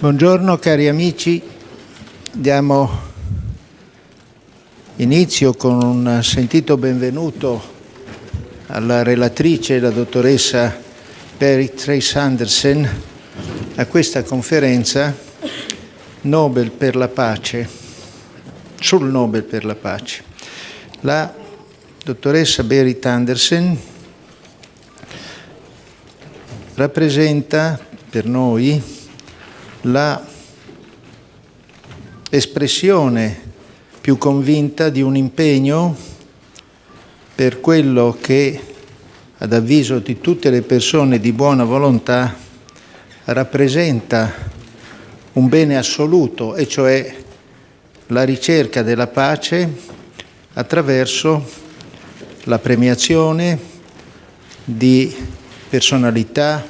Buongiorno cari amici, diamo inizio con un sentito benvenuto alla relatrice, la dottoressa Berit Reiss-Andersen, a questa conferenza Nobel per la pace, sul Nobel per la pace. La dottoressa Berit Andersen rappresenta per noi la espressione più convinta di un impegno per quello che, ad avviso di tutte le persone di buona volontà, rappresenta un bene assoluto, e cioè la ricerca della pace attraverso la premiazione di personalità,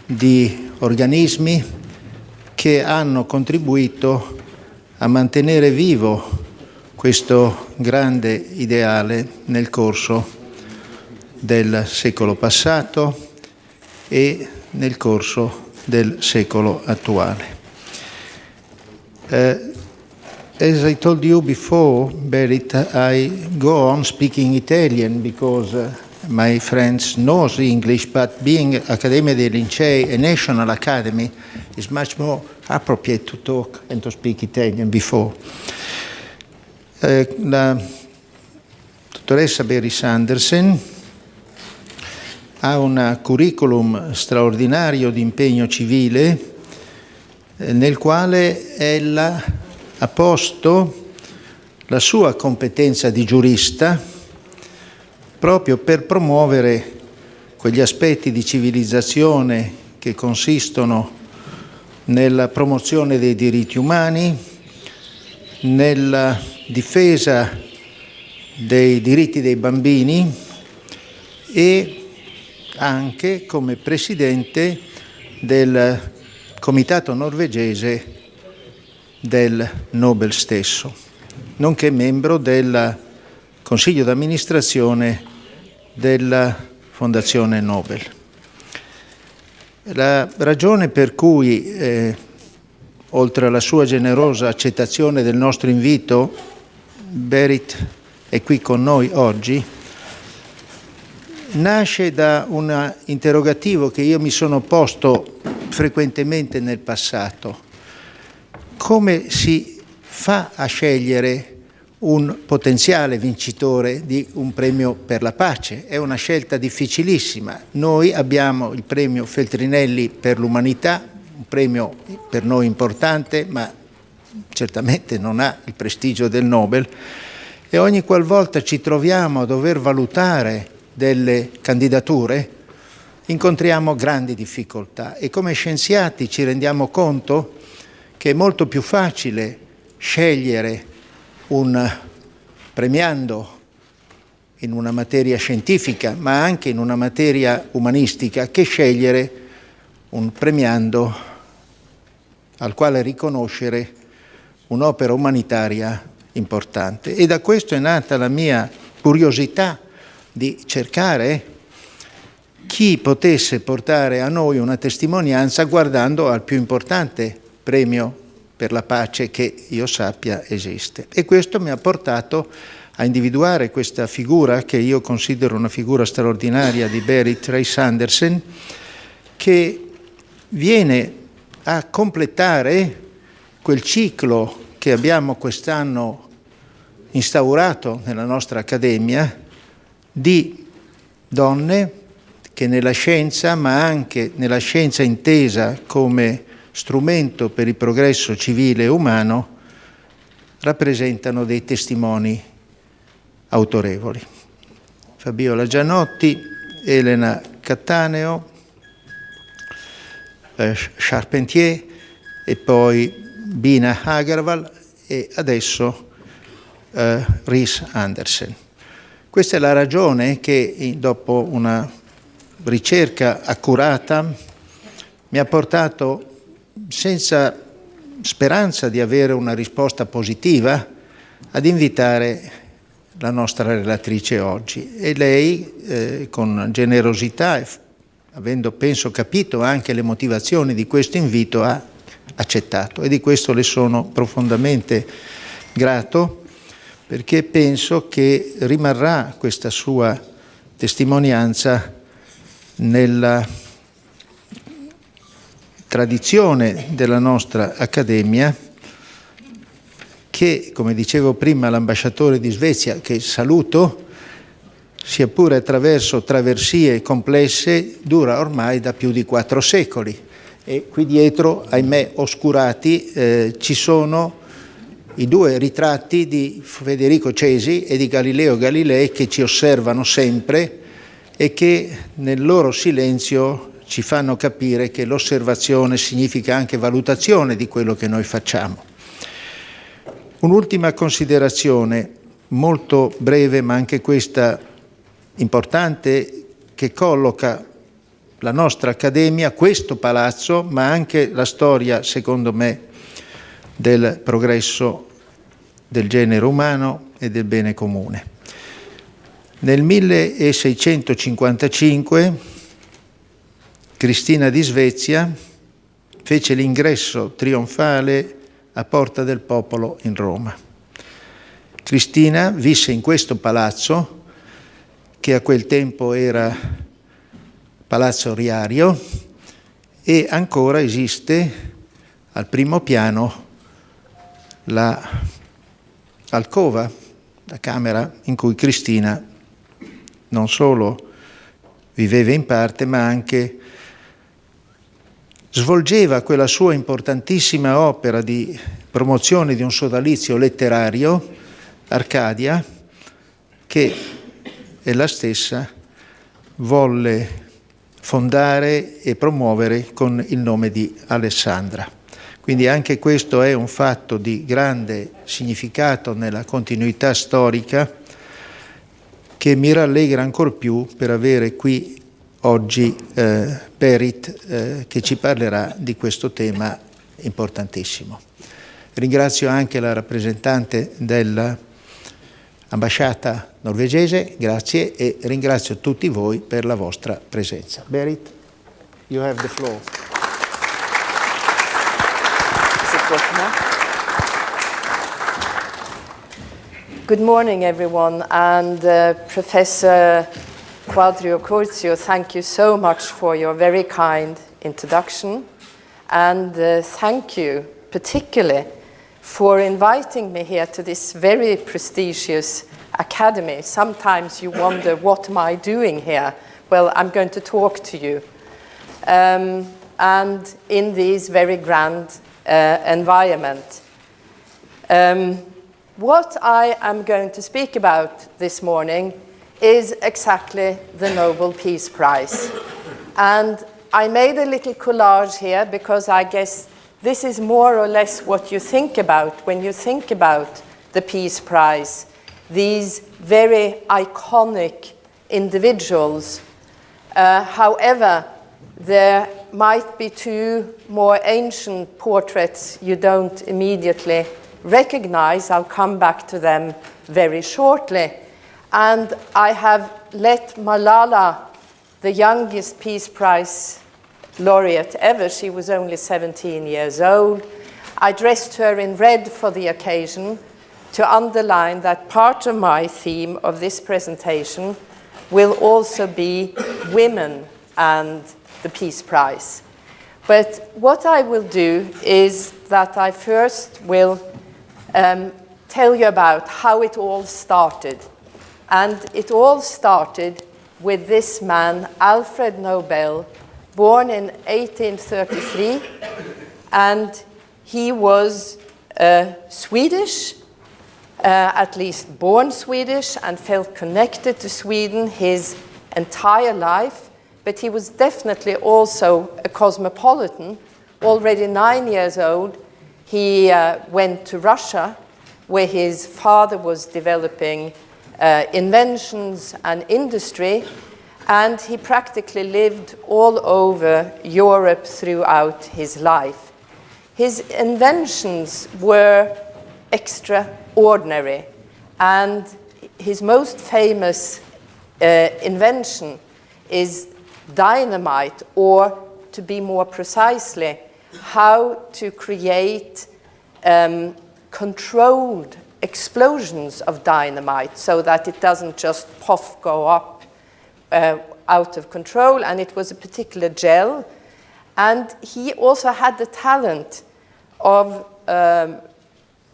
di organismi che hanno contribuito a mantenere vivo questo grande ideale nel corso del secolo passato e nel corso del secolo attuale. As I told you before, Berit, I go on speaking Italian because my friends knows English, but being Accademia dei Lincei, a national academy, is much more appropriate to talk and to speak Italian before. La dottoressa Berit Reiss-Andersen ha un curriculum straordinario di impegno civile nel quale ella ha posto la sua competenza di giurista proprio per promuovere quegli aspetti di civilizzazione che consistono nella promozione dei diritti umani, nella difesa dei diritti dei bambini e anche come presidente del comitato norvegese del Nobel stesso, nonché membro del consiglio d'amministrazione della Fondazione Nobel. La ragione per cui, oltre alla sua generosa accettazione del nostro invito, Berit è qui con noi oggi, nasce da un interrogativo che io mi sono posto frequentemente nel passato. Come si fa a scegliere un potenziale vincitore di un premio per la pace? È una scelta difficilissima. Noi abbiamo il premio Feltrinelli per l'umanità, un premio per noi importante, ma certamente non ha il prestigio del Nobel, e ogni qualvolta ci troviamo a dover valutare delle candidature incontriamo grandi difficoltà, e come scienziati ci rendiamo conto che è molto più facile scegliere un premiando in una materia scientifica, ma anche in una materia umanistica, che scegliere un premiando al quale riconoscere un'opera umanitaria importante. E da questo è nata la mia curiosità di cercare chi potesse portare a noi una testimonianza guardando al più importante premio per la pace che io sappia esiste. E questo mi ha portato a individuare questa figura, che io considero una figura straordinaria, di Berit Reiss-Andersen, che viene a completare quel ciclo che abbiamo quest'anno instaurato nella nostra Accademia di donne che nella scienza, ma anche nella scienza intesa come strumento per il progresso civile e umano, rappresentano dei testimoni autorevoli. Fabiola Gianotti, Elena Cattaneo, Charpentier e poi Bina Agarwal e adesso Reiss-Andersen. Questa è la ragione che, dopo una ricerca accurata, mi ha portato, senza speranza di avere una risposta positiva, ad invitare la nostra relatrice oggi. E lei, con generosità, avendo penso capito anche le motivazioni di questo invito, ha accettato, e di questo le sono profondamente grato, perché penso che rimarrà questa sua testimonianza nella tradizione della nostra Accademia, che, come dicevo prima, l'ambasciatore di Svezia, che saluto, sia pure attraverso traversie complesse, dura ormai da più di 4 secoli. E qui dietro, ahimè oscurati, ci sono i 2 ritratti di Federico Cesi e di Galileo Galilei, che ci osservano sempre e che nel loro silenzio ci fanno capire che l'osservazione significa anche valutazione di quello che noi facciamo. Un'ultima considerazione, molto breve, ma anche questa importante, che colloca la nostra Accademia, questo palazzo, ma anche la storia, secondo me, del progresso del genere umano e del bene comune. Nel 1655 Cristina di Svezia fece l'ingresso trionfale a Porta del Popolo in Roma. Cristina visse in questo palazzo, che a quel tempo era Palazzo Riario, e ancora esiste al primo piano la alcova, la camera in cui Cristina non solo viveva in parte, ma anche svolgeva quella sua importantissima opera di promozione di un sodalizio letterario, Arcadia, che ella stessa volle fondare e promuovere con il nome di Alessandra. Quindi anche questo è un fatto di grande significato nella continuità storica, che mi rallegra ancor più per avere qui oggi Berit, che ci parlerà di questo tema importantissimo. Ringrazio anche la rappresentante dell'ambasciata norvegese, grazie, e ringrazio tutti voi per la vostra presenza. Berit, you have the floor. Good morning, everyone, and Professor Quadrio Curzio, thank you so much for your very kind introduction, and thank you particularly for inviting me here to this very prestigious academy. Sometimes you wonder, what am I doing here? Well, I'm going to talk to you. And in this very grand environment. What I am going to speak about this morning is exactly the Nobel Peace Prize. And I made a little collage here because I guess this is more or less what you think about when you think about the Peace Prize. These very iconic individuals. However, there might be 2 more ancient portraits you don't immediately recognize. I'll come back to them very shortly. And I have let Malala, the youngest Peace Prize laureate ever, she was only 17 years old, I dressed her in red for the occasion to underline that part of my theme of this presentation will also be women and the Peace Prize. But what I will do is that I first will tell you about how it all started. And it all started with this man, Alfred Nobel, born in 1833, and he was Swedish, at least born Swedish, and felt connected to Sweden his entire life. But he was definitely also a cosmopolitan. Already 9 years old, he went to Russia, where his father was developing inventions and industry, and he practically lived all over Europe throughout his life. His inventions were extraordinary, and his most famous invention is dynamite, or to be more precisely, how to create controlled explosions of dynamite so that it doesn't just go up out of control, and it was a particular gel. And he also had the talent of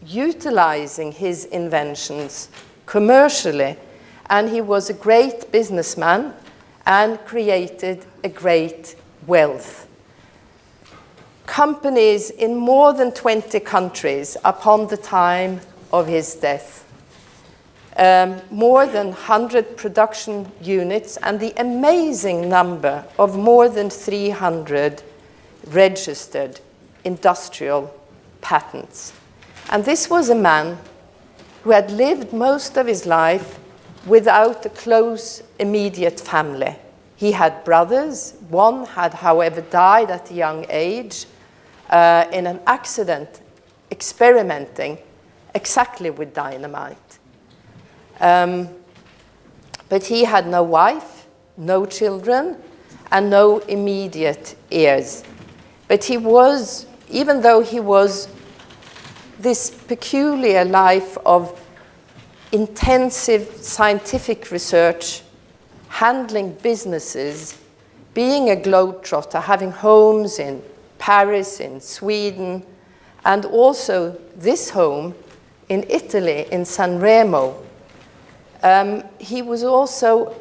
utilizing his inventions commercially, and he was a great businessman and created a great wealth. Companies in more than 20 countries upon the time of his death. More than 100 production units, and the amazing number of more than 300 registered industrial patents. And this was a man who had lived most of his life without a close, immediate family. He had brothers. One had, however, died at a young age in an accident experimenting exactly with dynamite. But he had no wife, no children, and no immediate heirs. But he was, even though he was this peculiar life of intensive scientific research, handling businesses, being a globetrotter, having homes in Paris, in Sweden, and also this home in Italy, in San Remo. He was also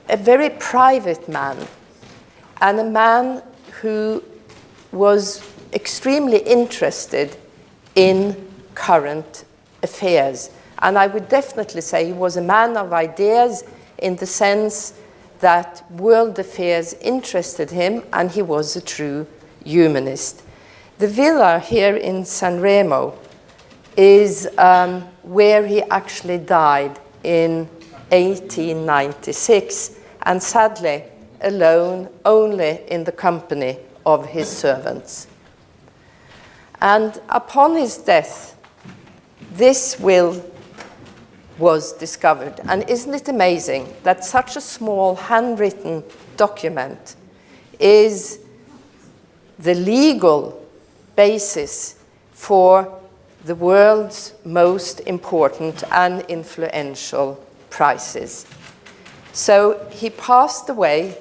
a very private man, and a man who was extremely interested in current affairs. And I would definitely say he was a man of ideas in the sense that world affairs interested him, and he was a true humanist. The villa here in San Remo is where he actually died in 1896, and sadly alone, only in the company of his servants. And upon his death, this will was discovered. And isn't it amazing that such a small handwritten document is the legal basis for the world's most important and influential prizes? So he passed away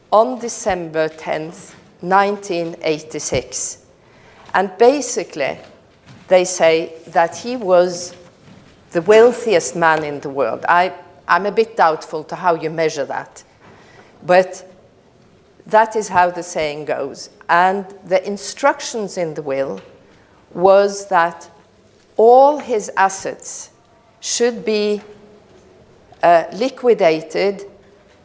on December 10th, 1986. And basically, they say that he was the wealthiest man in the world. I'm a bit doubtful to how you measure that, but that is how the saying goes. And the instructions in the will was that all his assets should be liquidated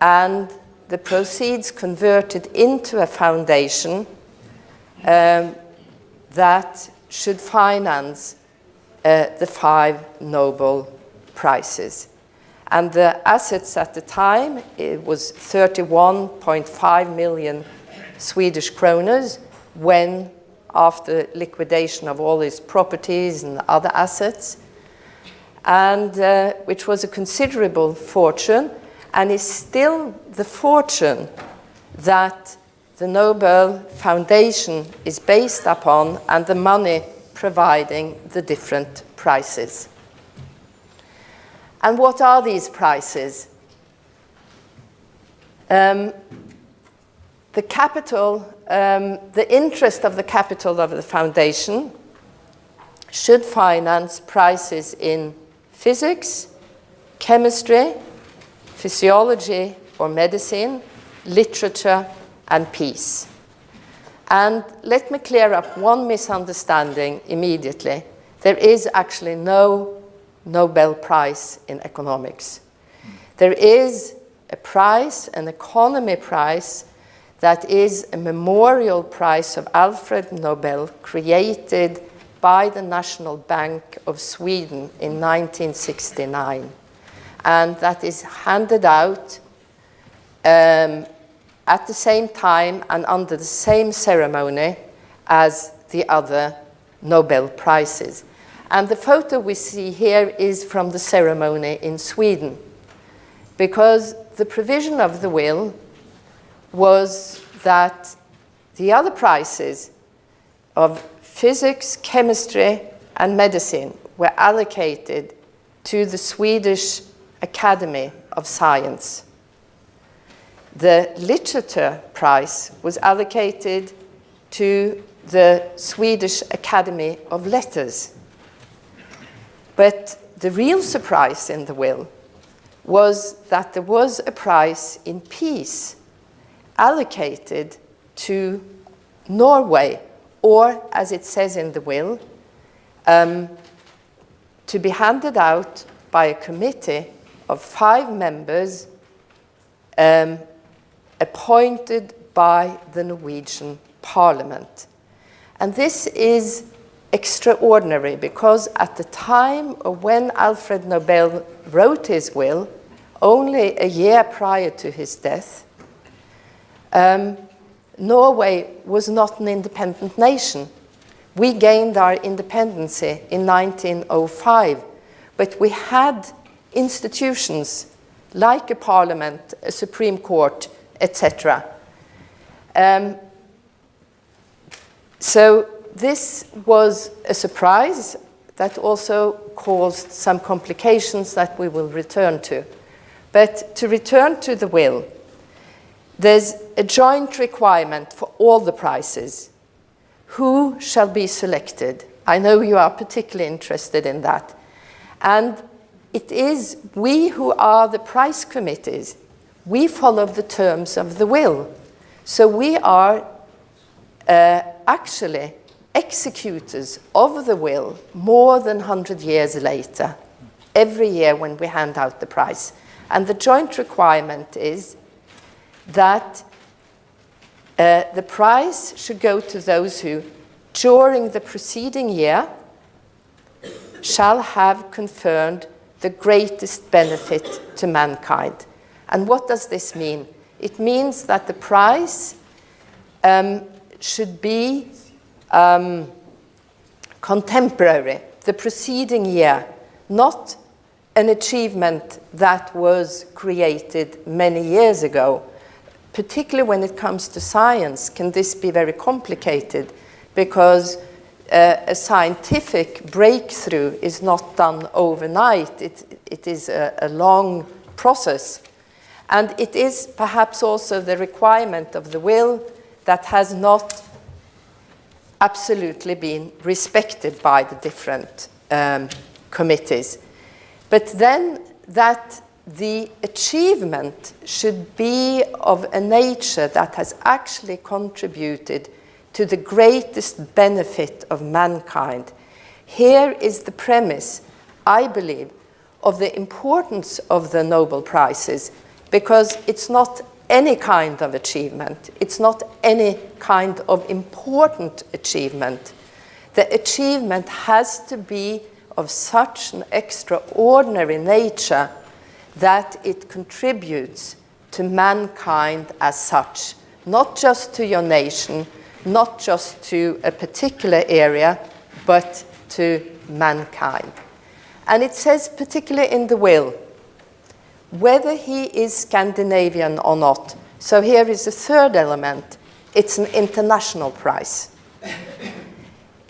and the proceeds converted into a foundation that should finance the 5 Nobel Prizes. And the assets at the time, it was 31.5 million Swedish kroners when, after liquidation of all his properties and other assets, and which was a considerable fortune, and is still the fortune that the Nobel Foundation is based upon, and the money providing the different prizes. And what are these prizes? The capital, the interest of the capital of the foundation should finance prizes in physics, chemistry, physiology or medicine, literature, and peace. And let me clear up one misunderstanding immediately. There is actually no Nobel Prize in economics. There is a prize, an economy prize, that is a memorial prize of Alfred Nobel, created by the National Bank of Sweden in 1969. And that is handed out at the same time and under the same ceremony as the other Nobel Prizes. And the photo we see here is from the ceremony in Sweden, because the provision of the will was that the other prizes of physics, chemistry, and medicine were allocated to the Swedish Academy of Science. The Literature Prize was allocated to the Swedish Academy of Letters. But the real surprise in the will was that there was a prize in peace allocated to Norway, or, as it says in the will, to be handed out by a committee of 5 members appointed by the Norwegian Parliament. And this is extraordinary because at the time of when Alfred Nobel wrote his will, only a year prior to his death, Norway was not an independent nation. We gained our independence in 1905, but we had institutions like a parliament, a Supreme Court, etc. So this was a surprise that also caused some complications that we will return to. But to return to the will, there's a joint requirement for all the prizes. Who shall be selected? I know you are particularly interested in that. And it is we who are the prize committees. We follow the terms of the will. So we are actually executors of the will more than 100 years later, every year when we hand out the prize. And the joint requirement is that the prize should go to those who, during the preceding year, shall have conferred the greatest benefit to mankind. And what does this mean? It means that the prize should be contemporary, the preceding year, not an achievement that was created many years ago. Particularly when it comes to science, can this be very complicated because a scientific breakthrough is not done overnight. It is a long process. And it is perhaps also the requirement of the will that has not absolutely been respected by the different committees. But then that the achievement should be of a nature that has actually contributed to the greatest benefit of mankind. Here is the premise, I believe, of the importance of the Nobel Prizes, because it's not any kind of achievement. It's not any kind of important achievement. The achievement has to be of such an extraordinary nature that it contributes to mankind as such, not just to your nation, not just to a particular area, but to mankind. And it says, particularly in the will, whether he is Scandinavian or not. So here is the third element. It's an international prize.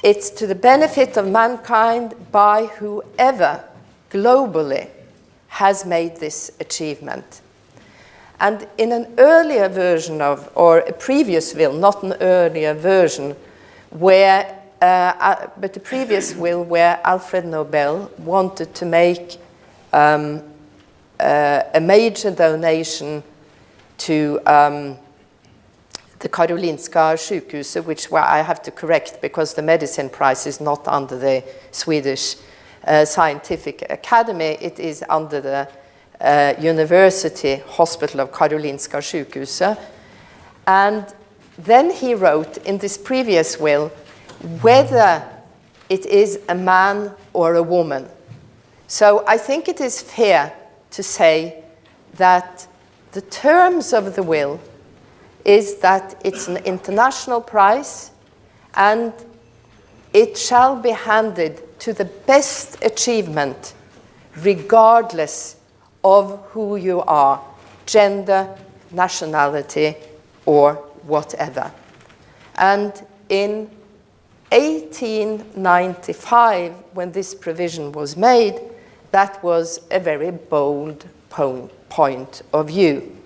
It's to the benefit of mankind by whoever globally has made this achievement. And in an earlier version of, or a previous will, not an earlier version, where, but a previous will where Alfred Nobel wanted to make a major donation to the Karolinska Sjukhuset, which I have to correct because the medicine prize is not under the Swedish Scientific Academy, it is under the University Hospital of Karolinska Sjukhuset. And then he wrote in this previous will whether it is a man or a woman. So I think it is fair to say that the terms of the will is that it's an international prize and it shall be handed to the best achievement regardless of who you are, gender, nationality, or whatever. And in 1895, when this provision was made, that was a very bold point of view.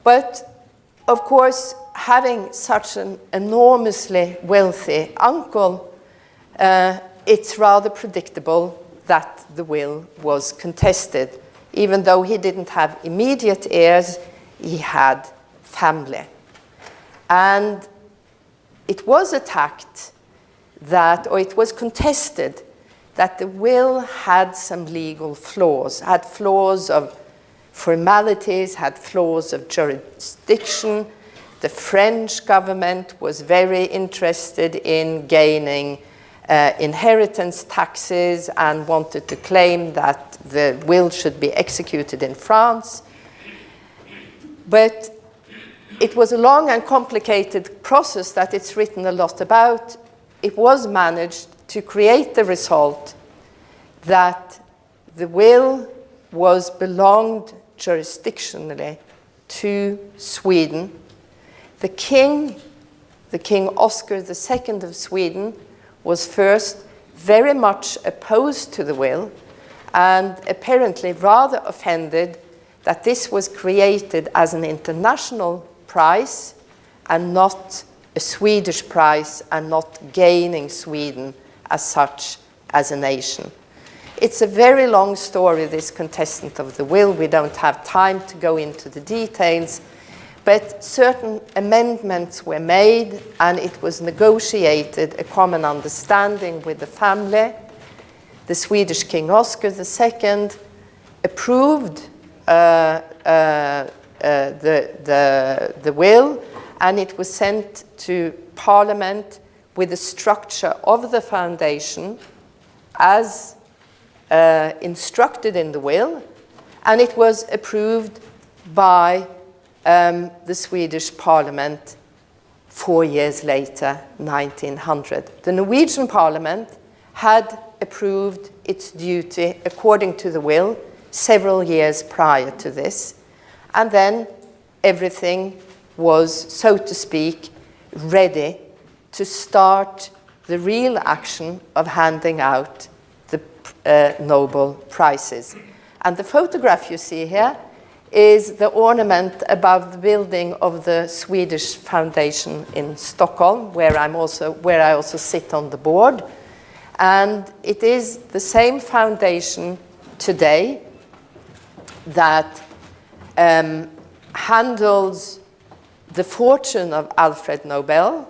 But, of course, having such an enormously wealthy uncle, it's rather predictable that the will was contested. Even though he didn't have immediate heirs, he had family. And it was attacked that, or it was contested, that the will had some legal flaws, had flaws of formalities, had flaws of jurisdiction. The French government was very interested in gaining inheritance taxes and wanted to claim that the will should be executed in France. But it was a long and complicated process that it's written a lot about. It was managed to create the result that the will belonged jurisdictionally to Sweden. The king Oscar II of Sweden, was first very much opposed to the will and apparently rather offended that this was created as an international prize and not a Swedish prize, and not gaining Sweden as such as a nation. It's a very long story, this contestant of the will. We don't have time to go into the details, but certain amendments were made and it was negotiated a common understanding with the family. The Swedish King Oscar II approved the will, and it was sent to Parliament with the structure of the foundation as instructed in the will, and it was approved by the Swedish Parliament 4 years later, 1900. The Norwegian Parliament had approved its duty according to the will several years prior to this, and then everything was, so to speak, ready to start the real action of handing out the Nobel Prizes. And the photograph you see here is the ornament above the building of the Swedish Foundation in Stockholm, where I also sit on the board. And it is the same foundation today that handles the fortune of Alfred Nobel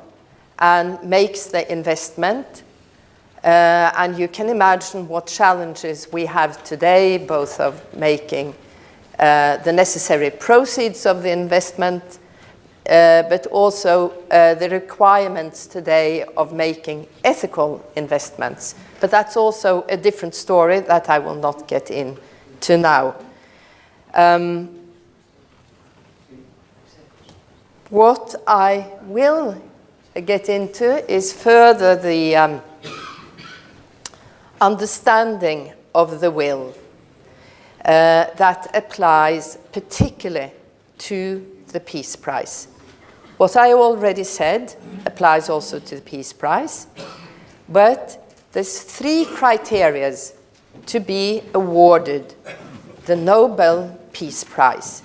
and makes the investment. And you can imagine what challenges we have today, both of making the necessary proceeds of the investment, but also the requirements today of making ethical investments. But that's also a different story that I will not get into now. What I will get into is further the understanding of the will that applies particularly to the Peace Prize. What I already said applies also to the Peace Prize, but there's 3 criteria to be awarded the Nobel Peace Prize.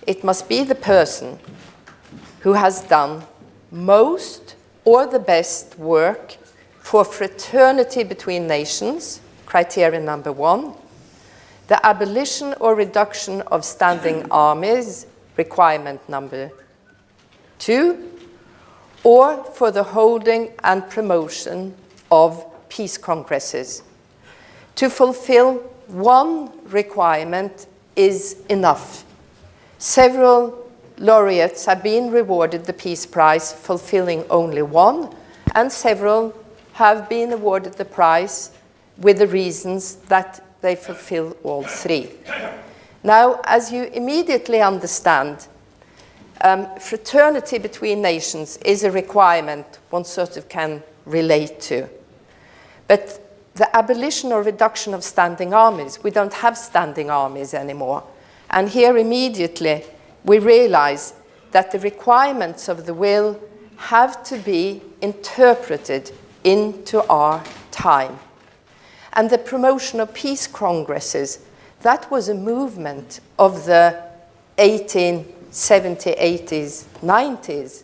It must be the person who has done most or the best work for fraternity between nations, criteria number 1, the abolition or reduction of standing armies, requirement number 2, or for the holding and promotion of peace congresses. To fulfill one requirement is enough. Several laureates have been rewarded the Peace Prize fulfilling only one, and several have been awarded the prize with the reasons that they fulfill all 3. Now, as you immediately understand, fraternity between nations is a requirement one sort of can relate to. But the abolition or reduction of standing armies, we don't have standing armies anymore. And here immediately we realize that the requirements of the will have to be interpreted into our time. And the promotion of peace congresses, that was a movement of the 1870s, 80s, 90s,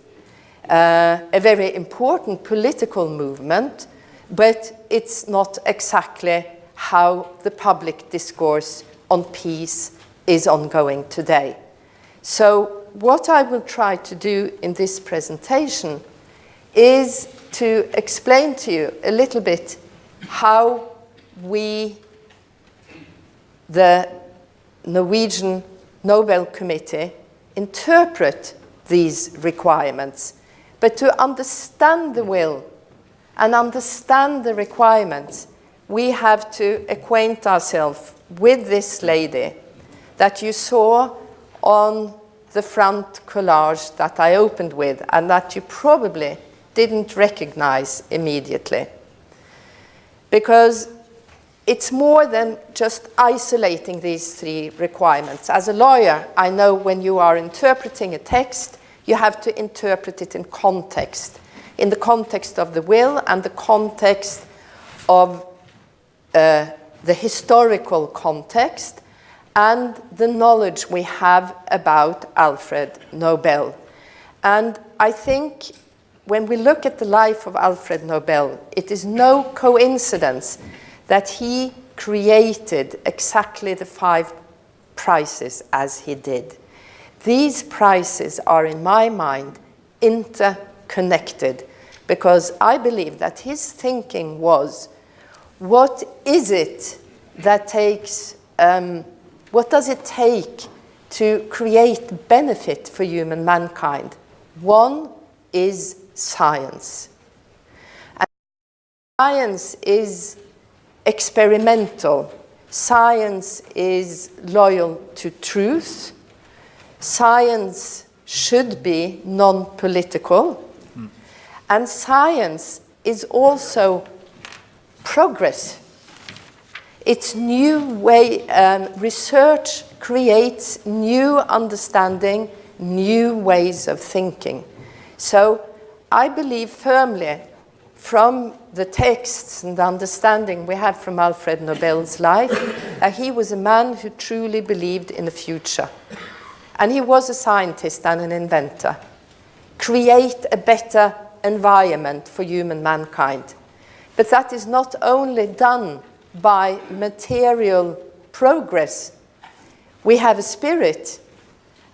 a very important political movement, but it's not exactly how the public discourse on peace is ongoing today. So what I will try to do in this presentation is to explain to you a little bit how we, the Norwegian Nobel Committee, interpret these requirements. But to understand the will and understand the requirements, we have to acquaint ourselves with this lady that you saw on the front collage that I opened with and that you probably didn't recognize immediately. Because it's more than just isolating these three requirements. As a lawyer, I know when you are interpreting a text, you have to interpret it in the context of the will and the context of the historical context and the knowledge we have about Alfred Nobel. And I think when we look at the life of Alfred Nobel, it is no coincidence that he created exactly the 5 prizes as he did. These prizes are, in my mind, interconnected, because I believe that his thinking was, what is it that takes, what does it take to create benefit for human mankind? One is science. And science is experimental. Science is loyal to truth. Science should be non-political. And science is also progress. It's new way, research creates new understanding, new ways of thinking. So I believe firmly from the texts and the understanding we have from Alfred Nobel's life, that he was a man who truly believed in the future. And he was a scientist and an inventor. Create a better environment for human mankind. But that is not only done by material progress. We have a spirit,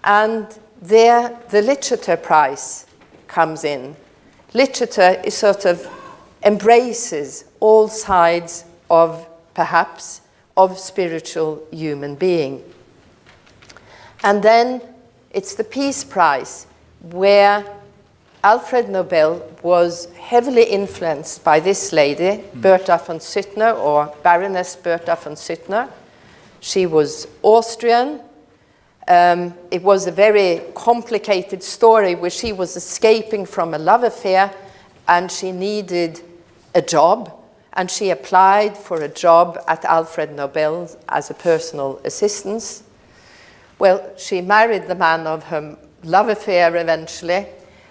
and there the literature prize comes in. Literature is sort of embraces all sides of, perhaps, of spiritual human being. And then it's the Peace Prize, where Alfred Nobel was heavily influenced by this lady, Bertha von Suttner, or Baroness Bertha von Suttner. She was Austrian. It was a very complicated story where she was escaping from a love affair and she needed a job, and she applied for a job at Alfred Nobel as a personal assistant. Well, she married the man of her love affair eventually,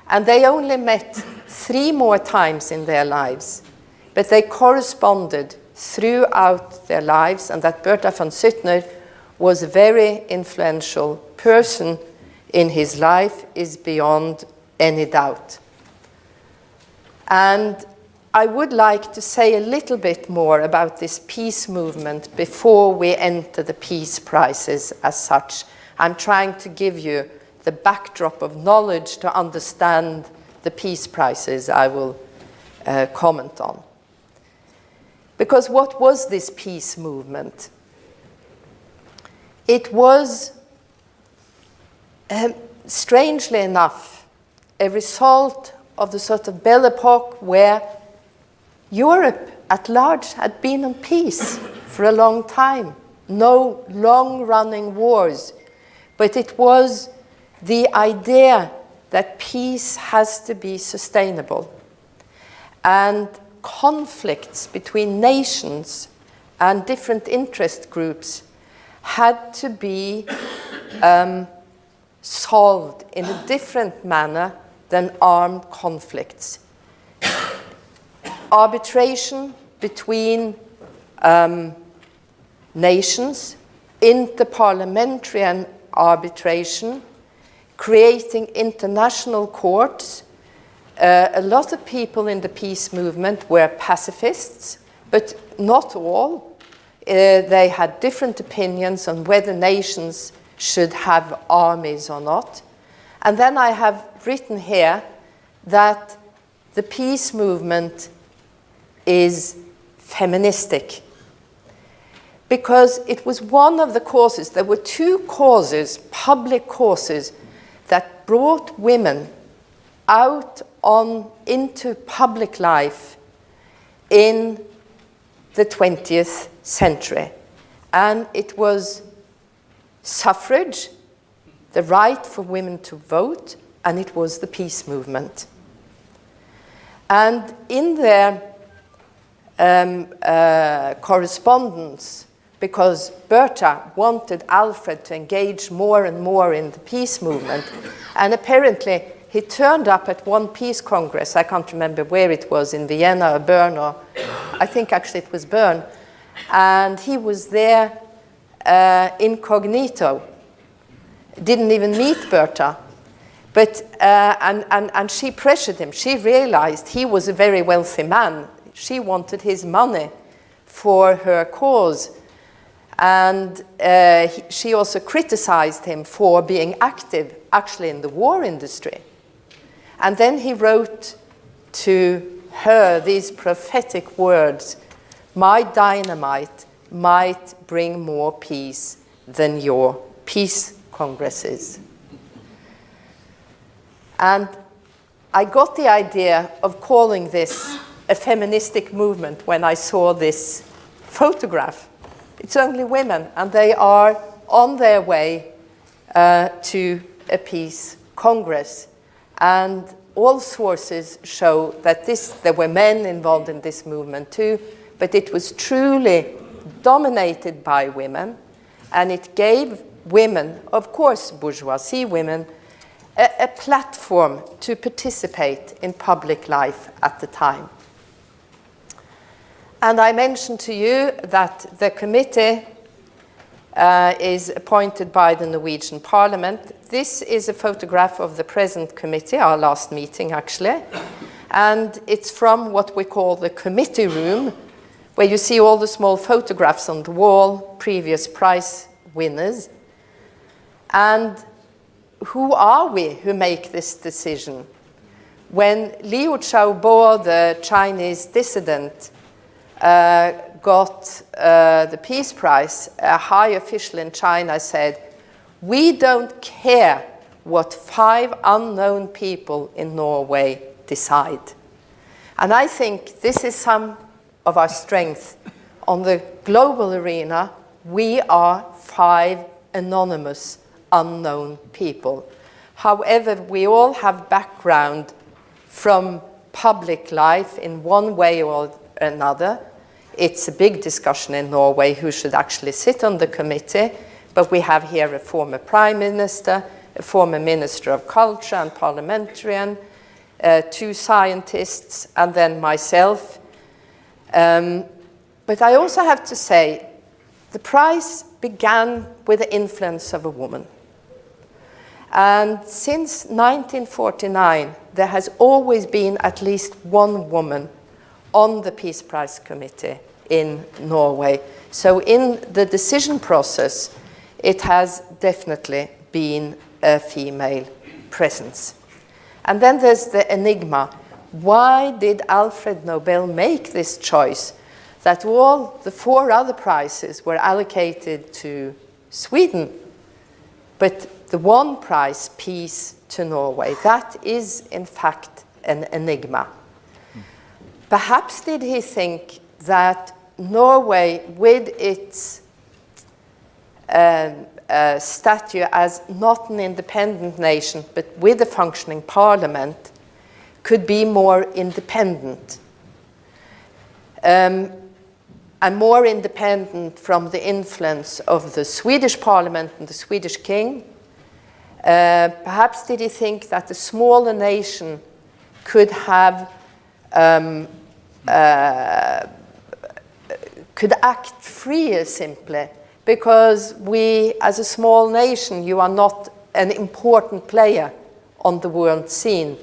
and they only met 3 more times in their lives, but they corresponded throughout their lives, and that Bertha von Suttner was a very influential person in his life is beyond any doubt. And I would like to say a little bit more about this peace movement before we enter the peace prizes as such. I'm trying to give you the backdrop of knowledge to understand the peace prizes I will comment on. Because what was this peace movement? It was, strangely enough, a result of the sort of Belle Epoque where Europe at large had been in peace for a long time. No long-running wars. But it was the idea that peace has to be sustainable. And conflicts between nations and different interest groups had to be solved in a different manner than armed conflicts. Arbitration between nations, interparliamentary arbitration, creating international courts. A lot of people in the peace movement were pacifists, but not all. They had different opinions on whether nations should have armies or not. And then I have written here that the peace movement is feministic, because it was one of the causes. There were two causes, public causes, that brought women out into public life in the 20th century. And it was suffrage, the right for women to vote, and it was the peace movement. And in their correspondence, because Bertha wanted Alfred to engage more and more in the peace movement, and apparently he turned up at one peace congress, I can't remember where it was, in Vienna or Bern, or I think actually it was Bern, and he was there incognito, didn't even meet Bertha, but and she pressured him. She realized he was a very wealthy man. She wanted his money for her cause. And she also criticized him for being active, actually, in the war industry. And then he wrote to her these prophetic words: "My dynamite might bring more peace than your peace congresses." And I got the idea of calling this a feministic movement when I saw this photograph. It's only women, and they are on their way to a peace congress. And all sources show that there were men involved in this movement too, but it was truly dominated by women, and it gave women, of course bourgeoisie women, a platform to participate in public life at the time. And I mentioned to you that the committee is appointed by the Norwegian Parliament. This is a photograph of the present committee, our last meeting actually, and it's from what we call the committee room, where you see all the small photographs on the wall, previous prize winners. And who are we who make this decision? When Liu Xiaobo, the Chinese dissident, got the Peace Prize, a high official in China said, "We don't care what 5 unknown people in Norway decide." And I think this is some of our strength. On the global arena, we are 5 anonymous, unknown people. However, we all have background from public life in one way or another. It's a big discussion in Norway who should actually sit on the committee, but we have here a former prime minister, a former minister of culture and parliamentarian, 2 scientists, and then myself. But I also have to say, the prize began with the influence of a woman. And since 1949, there has always been at least one woman on the Peace Prize Committee in Norway. So in the decision process, it has definitely been a female presence. And then there's the enigma. Why did Alfred Nobel make this choice that all the 4 other prizes were allocated to Sweden, but the one prize, peace, to Norway? That is, in fact, an enigma. Perhaps did he think that Norway, with its stature as not an independent nation, but with a functioning parliament, could be more independent, and more independent from the influence of the Swedish parliament and the Swedish king, Perhaps did he think that a smaller nation could have could act freer simply because we, as a small nation, you are not an important player on the world scene.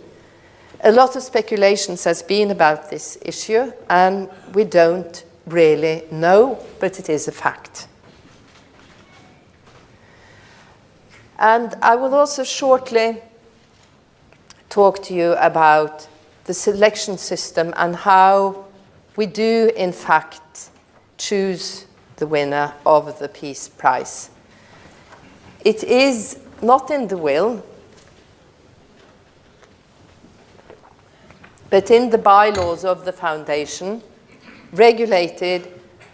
A lot of speculations has been about this issue, and we don't really know, but it is a fact. And I will also shortly talk to you about the selection system and how we do, in fact, choose the winner of the Peace Prize. It is not in the will, but in the bylaws of the foundation, regulated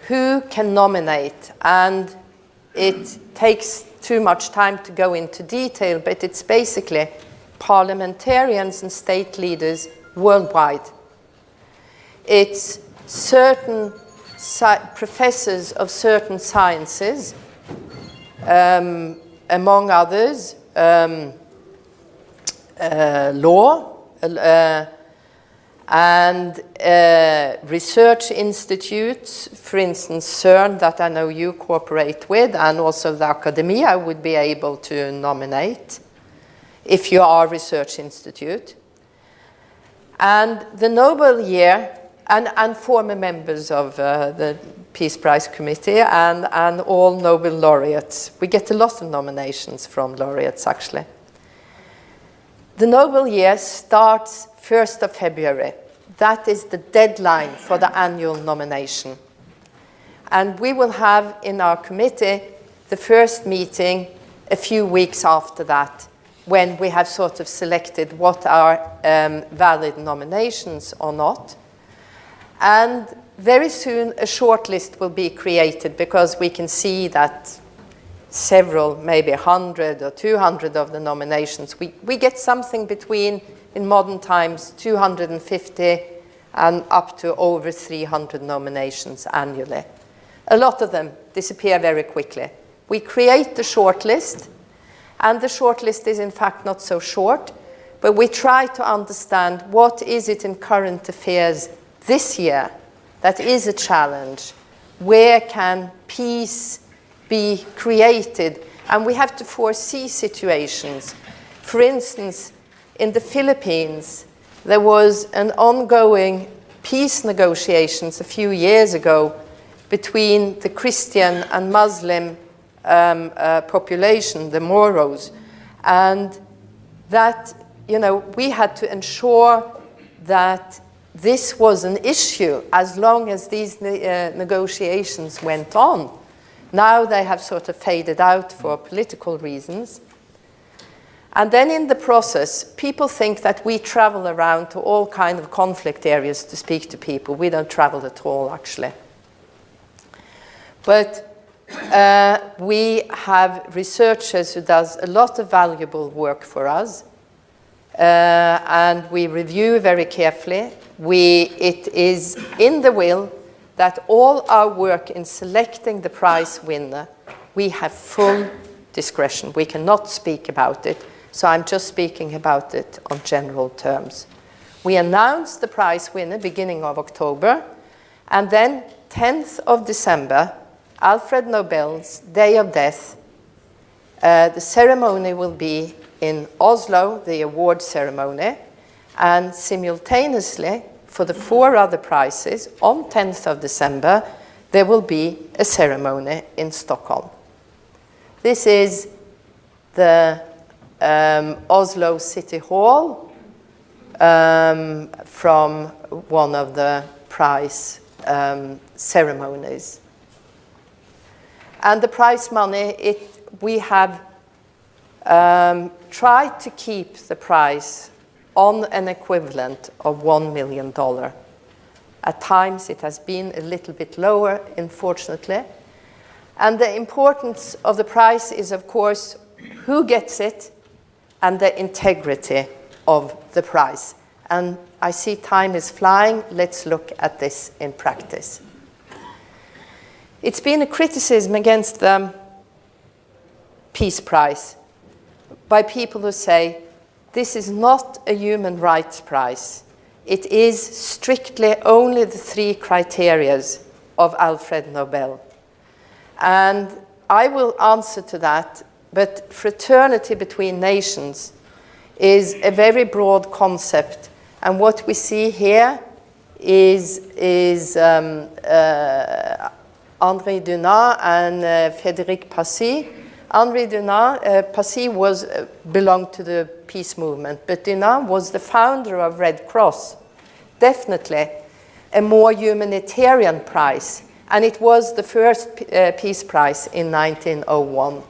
who can nominate. And it takes too much time to go into detail, but it's basically parliamentarians and state leaders worldwide. It's certain professors of certain sciences, among others, law, and research institutes, for instance, CERN, that I know you cooperate with, and also the Accademia would be able to nominate if you are a research institute. And the Nobel year, and former members of the Peace Prize Committee and all Nobel laureates. We get a lot of nominations from laureates, actually. The Nobel year starts 1st of February. That is the deadline for the annual nomination. And we will have in our committee the first meeting a few weeks after that, when we have sort of selected what are valid nominations or not. And very soon a short list will be created, because we can see that several, maybe 100 or 200 of the nominations, we get something between, in modern times, 250 and up to over 300 nominations annually. A lot of them disappear very quickly. We create the short list, and the short list is in fact not so short, but we try to understand what is it in current affairs this year that is a challenge. Where can peace be created? And we have to foresee situations. For instance, in the Philippines, there was an ongoing peace negotiations a few years ago between the Christian and Muslim population, the Moros, and that, you know, we had to ensure that this was an issue as long as these negotiations went on. Now they have sort of faded out for political reasons. And then in the process, people think that we travel around to all kinds of conflict areas to speak to people. We don't travel at all, actually. But we have researchers who does a lot of valuable work for us, and we review very carefully. It is in the will that all our work in selecting the prize winner, we have full discretion. We cannot speak about it, so I'm just speaking about it on general terms. We announce the prize winner beginning of October, and then 10th of December, Alfred Nobel's day of death, the ceremony will be in Oslo, the award ceremony, and simultaneously, for the 4 other prizes, on 10th of December, there will be a ceremony in Stockholm. This is the Oslo City Hall from one of the prize ceremonies. And the prize money, we have tried to keep the prize on an equivalent of $1 million. At times it has been a little bit lower, unfortunately. And the importance of the prize is, of course, who gets it and the integrity of the prize. And I see time is flying. Let's look at this in practice. It's been a criticism against the Peace Prize by people who say, this is not a human rights prize. It is strictly only the 3 criteria of Alfred Nobel. And I will answer to that, but fraternity between nations is a very broad concept. And what we see here is Henri Dunant and Frédéric Passy. Henri Dunant, Passy belonged to the peace movement, but Dunant was the founder of Red Cross, definitely a more humanitarian prize. And it was the first peace prize in 1901.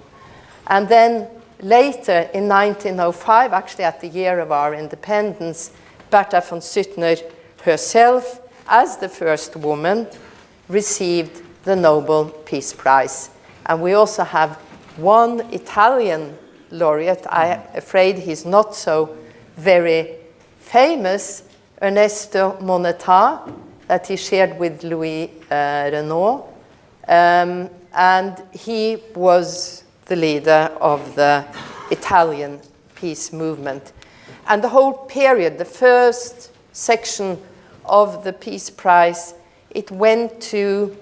And then later, in 1905, actually at the year of our independence, Bertha von Suttner herself, as the first woman, received the Nobel Peace Prize. And we also have one Italian laureate. I'm afraid he's not so very famous, Ernesto Moneta, that he shared with Louis Renault. And he was the leader of the Italian peace movement. And the whole period, the first section of the Peace Prize, it went to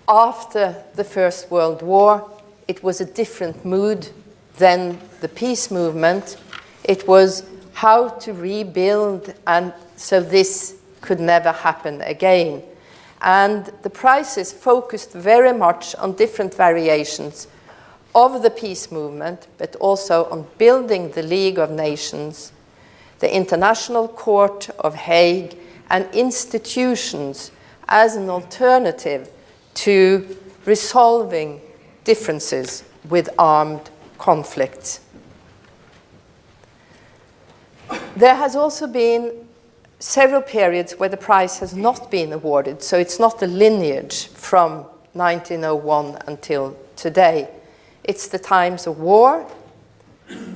after the First World War. It was a different mood than the peace movement. It was how to rebuild, and so this could never happen again. And the prizes focused very much on different variations of the peace movement, but also on building the League of Nations, the International Court of Hague, and institutions as an alternative to resolving differences with armed conflicts. There has also been several periods where the prize has not been awarded, so it's not a lineage from 1901 until today. It's the times of war.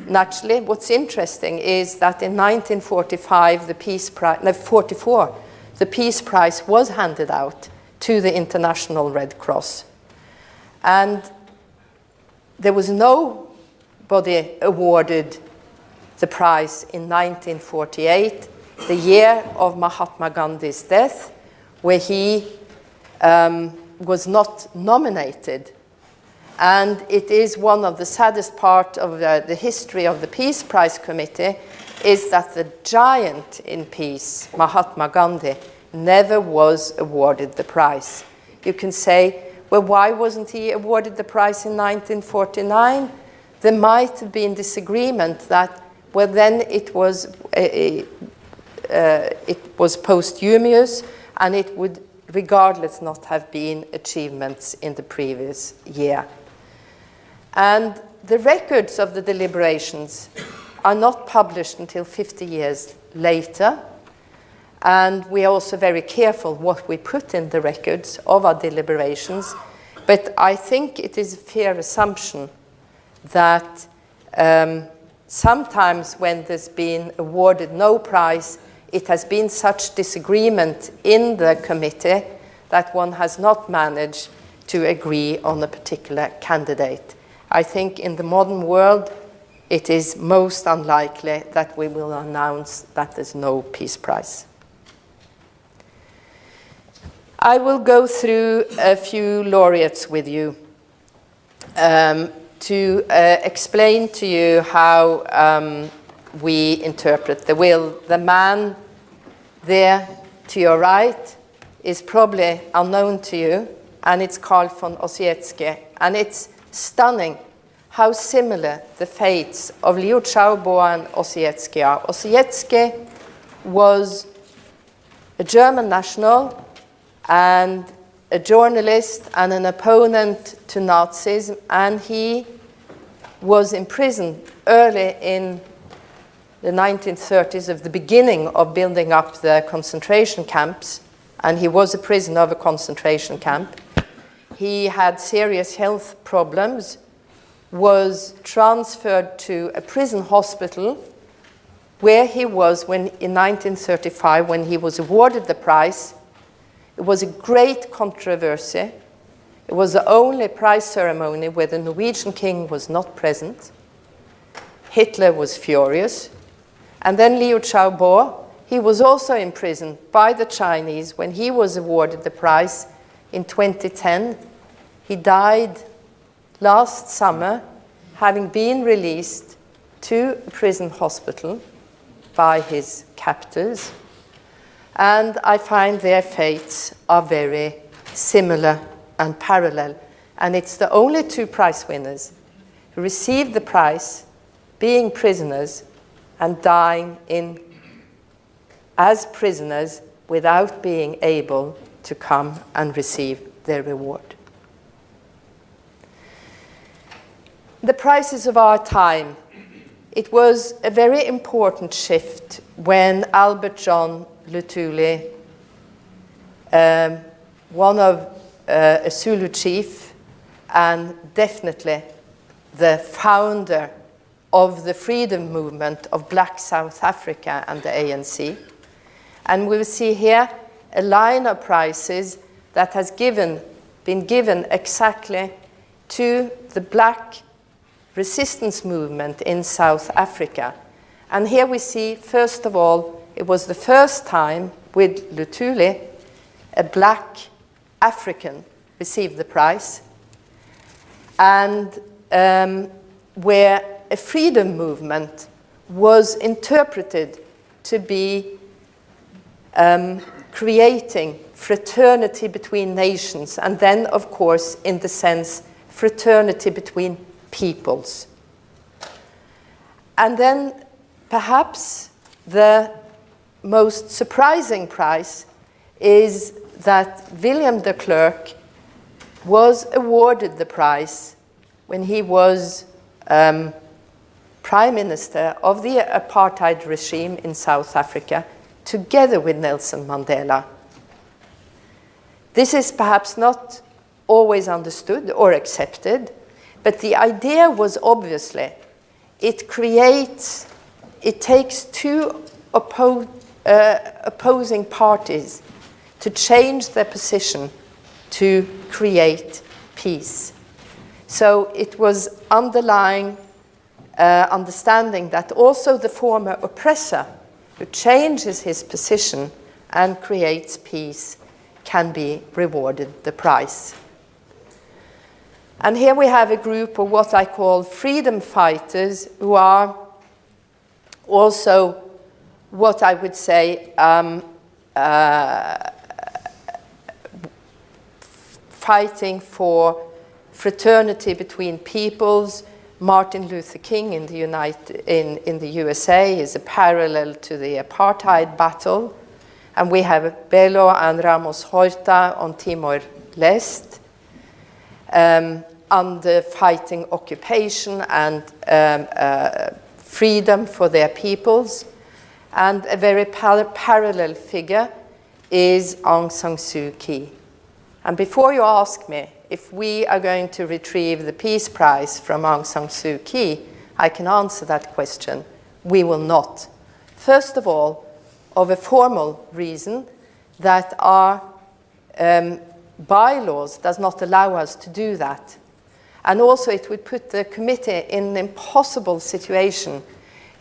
Naturally, what's interesting is that in 1945, the Peace Prize, no, 44, the Peace Prize was handed out to the International Red Cross. And there was nobody awarded the prize in 1948, the year of Mahatma Gandhi's death, where he was not nominated. And it is one of the saddest part of the history of the Peace Prize Committee is that the giant in peace, Mahatma Gandhi, never was awarded the prize. You can say, well, why wasn't he awarded the prize in 1949? There might have been disagreement that, well, then it was posthumous, and it would, regardless, not have been achievements in the previous year. And the records of the deliberations are not published until 50 years later. And we are also very careful what we put in the records of our deliberations. But I think it is a fair assumption that sometimes when there's been awarded no prize, it has been such disagreement in the committee that one has not managed to agree on a particular candidate. I think in the modern world, it is most unlikely that we will announce that there's no Peace Prize. I will go through a few laureates with you to explain to you how we interpret the will. The man there to your right is probably unknown to you, and it's Karl von Ossietzky. And it's stunning how similar the fates of Liu Xiaobo and Ossietzky are. Ossietzky was a German national and a journalist and an opponent to Nazism, and he was imprisoned early in the 1930s, of the beginning of building up the concentration camps, and he was a prisoner of a concentration camp. He had serious health problems, was transferred to a prison hospital where he was in 1935 when he was awarded the prize. It was a great controversy. It was the only prize ceremony where the Norwegian king was not present. Hitler was furious. And then Liu Xiaobo, he was also imprisoned by the Chinese when he was awarded the prize in 2010. He died last summer, having been released to a prison hospital by his captors. And I find their fates are very similar and parallel. And it's the only two prize winners who received the prize being prisoners and dying as prisoners without being able to come and receive their reward. The prizes of our time. It was a very important shift when Albert John Luthuli, one of a Zulu chief and definitely the founder of the freedom movement of Black South Africa and the ANC. And we will see here a line of prizes that has been given exactly to the black resistance movement in South Africa. And here we see, first of all, it was the first time with Luthuli, a black African received the prize, and where a freedom movement was interpreted to be creating fraternity between nations, and then, of course, in the sense, fraternity between peoples. And then, perhaps, the most surprising prize is that William de Klerk was awarded the prize when he was Prime Minister of the apartheid regime in South Africa, together with Nelson Mandela. This is perhaps not always understood or accepted, but the idea was obviously it takes two opposing parties to change their position to create peace. So it was underlying understanding that also the former oppressor who changes his position and creates peace can be rewarded the prize. And here we have a group of what I call freedom fighters who are also what I would say fighting for fraternity between peoples. Martin Luther King in the USA is a parallel to the apartheid battle. And we have Belo and Ramos Horta on Timor-Leste, under fighting occupation and freedom for their peoples. And a very parallel figure is Aung San Suu Kyi. And before you ask me if we are going to retrieve the Peace Prize from Aung San Suu Kyi, I can answer that question. We will not. First of all, of a formal reason that our bylaws does not allow us to do that. And also it would put the committee in an impossible situation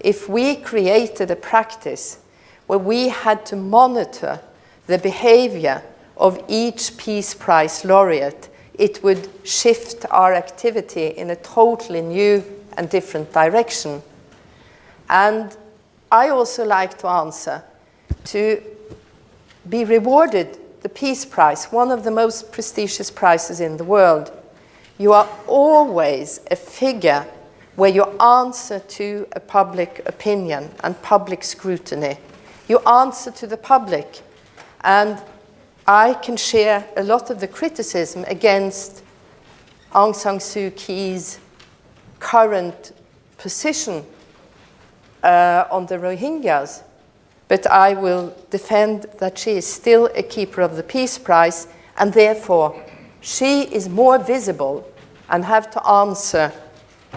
if we created a practice where we had to monitor the behavior of each Peace Prize laureate. It would shift our activity in a totally new and different direction. And I also like to answer to be rewarded the Peace Prize, one of the most prestigious prizes in the world. You are always a figure where you answer to a public opinion and public scrutiny. You answer to the public. And I can share a lot of the criticism against Aung San Suu Kyi's current position on the Rohingyas, but I will defend that she is still a keeper of the Peace Prize, and therefore she is more visible and have to answer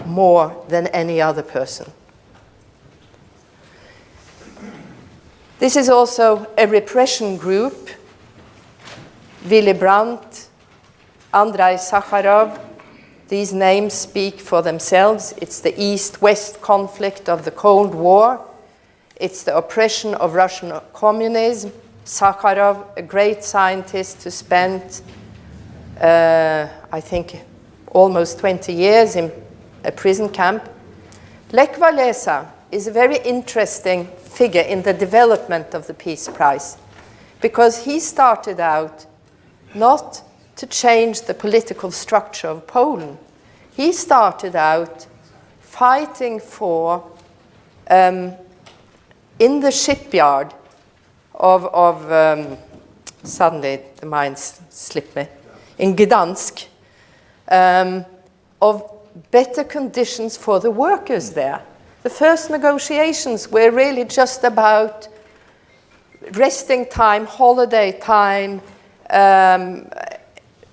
more than any other person. This is also a repression group. Willy Brandt Andrei Sakharov. These names speak for themselves. It's the East-West conflict of the Cold War. It's the oppression of Russian communism. Sakharov, a great scientist who spent, I think, almost 20 years in a prison camp. Lech Walesa is a very interesting figure in the development of the Peace Prize, because he started out not to change the political structure of Poland. He started out fighting for, in the shipyard of suddenly the mind slipped me, in Gdansk, of better conditions for the workers there. The first negotiations were really just about resting time, holiday time,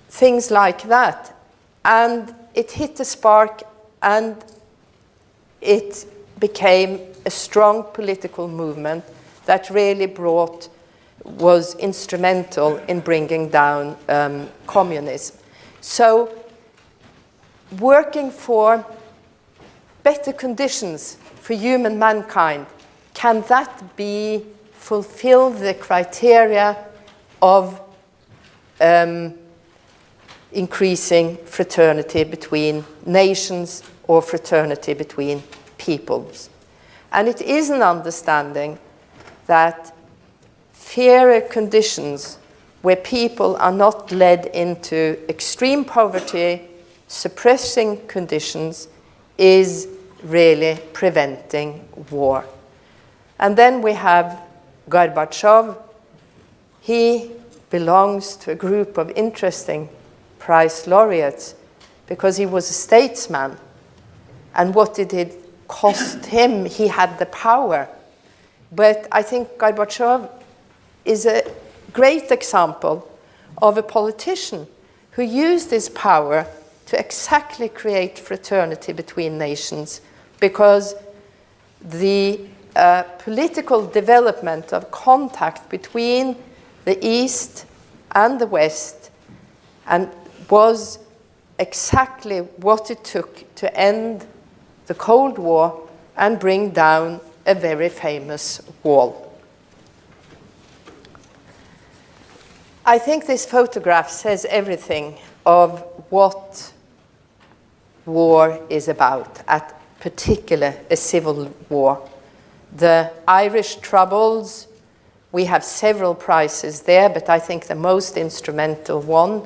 things like that. And it hit a spark, and it became a strong political movement that really was instrumental in bringing down communism. So working for better conditions for human mankind, can that fulfill the criteria of increasing fraternity between nations or fraternity between peoples? And it is an understanding that fairer conditions where people are not led into extreme poverty, suppressing conditions, is really preventing war. And then we have Gorbachev. He belongs to a group of interesting prize laureates because he was a statesman. And what did it cost him? He had the power. But I think Gorbachev is a great example of a politician who used his power to exactly create fraternity between nations, because the political development of contact between the East and the West was exactly what it took to end the Cold War and bring down a very famous wall. I think this photograph says everything of what war is about, at particular a civil war. The Irish Troubles, we have several prizes there, but I think the most instrumental one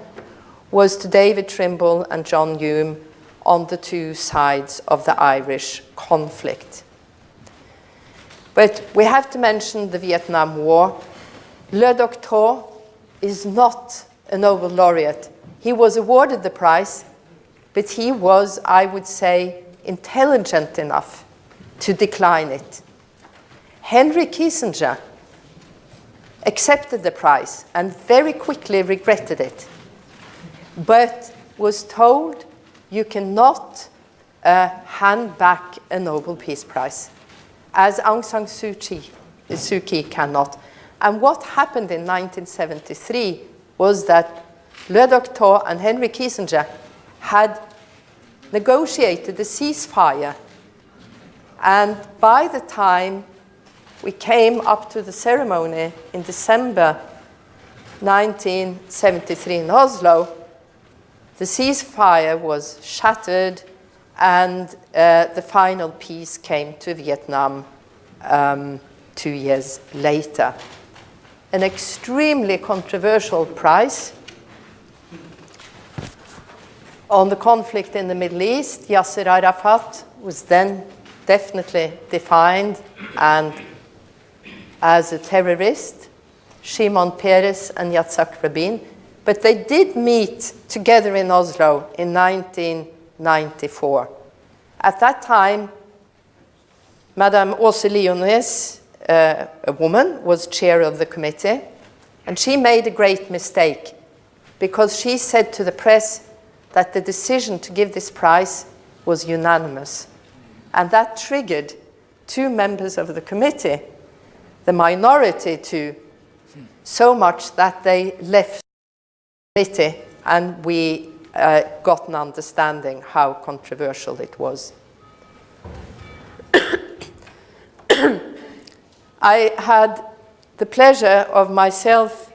was to David Trimble and John Hume on the two sides of the Irish conflict. But we have to mention the Vietnam War. Le Docteur is not a Nobel laureate. He was awarded the prize, but he was, I would say, intelligent enough to decline it. Henry Kissinger accepted the prize and very quickly regretted it, but was told you cannot hand back a Nobel Peace Prize, as Aung San Suu Kyi cannot. And what happened in 1973 was that Le Docteur and Henry Kissinger had negotiated a ceasefire. And by the time we came up to the ceremony in December 1973 in Oslo, the ceasefire was shattered, and the final peace came to Vietnam 2 years later. An extremely controversial prize. On the conflict in the Middle East, Yasser Arafat was then definitely defined and as a terrorist, Shimon Peres and Yitzhak Rabin, but they did meet together in Oslo in 1994. At that time, Madame Åse Liones, a woman, was chair of the committee, and she made a great mistake because she said to the press that the decision to give this prize was unanimous. And that triggered two members of the committee, the minority too, so much that they left the committee and we got an understanding how controversial it was. I had the pleasure of myself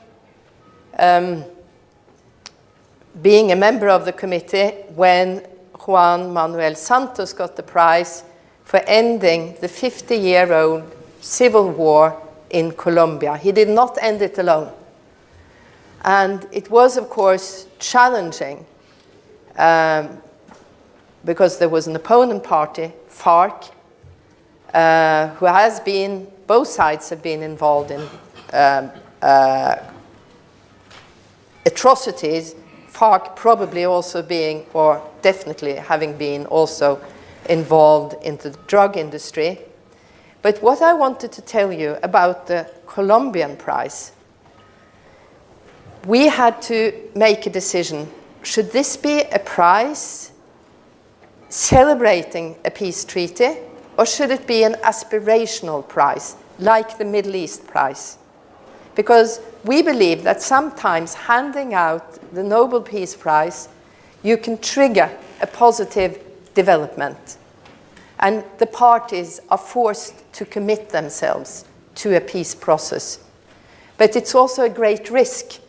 being a member of the committee when Juan Manuel Santos got the prize for ending the 50-year-old civil war in Colombia. He did not end it alone. And it was, of course, challenging because there was an opponent party, FARC, who has been, both sides have been involved in atrocities, FARC probably also being, or definitely having been also involved in the drug industry. But what I wanted to tell you about the Colombian prize, we had to make a decision. Should this be a prize celebrating a peace treaty, or should it be an aspirational prize, like the Middle East Prize? Because we believe that sometimes handing out the Nobel Peace Prize, you can trigger a positive development. And the parties are forced to commit themselves to a peace process. But it's also a great risk,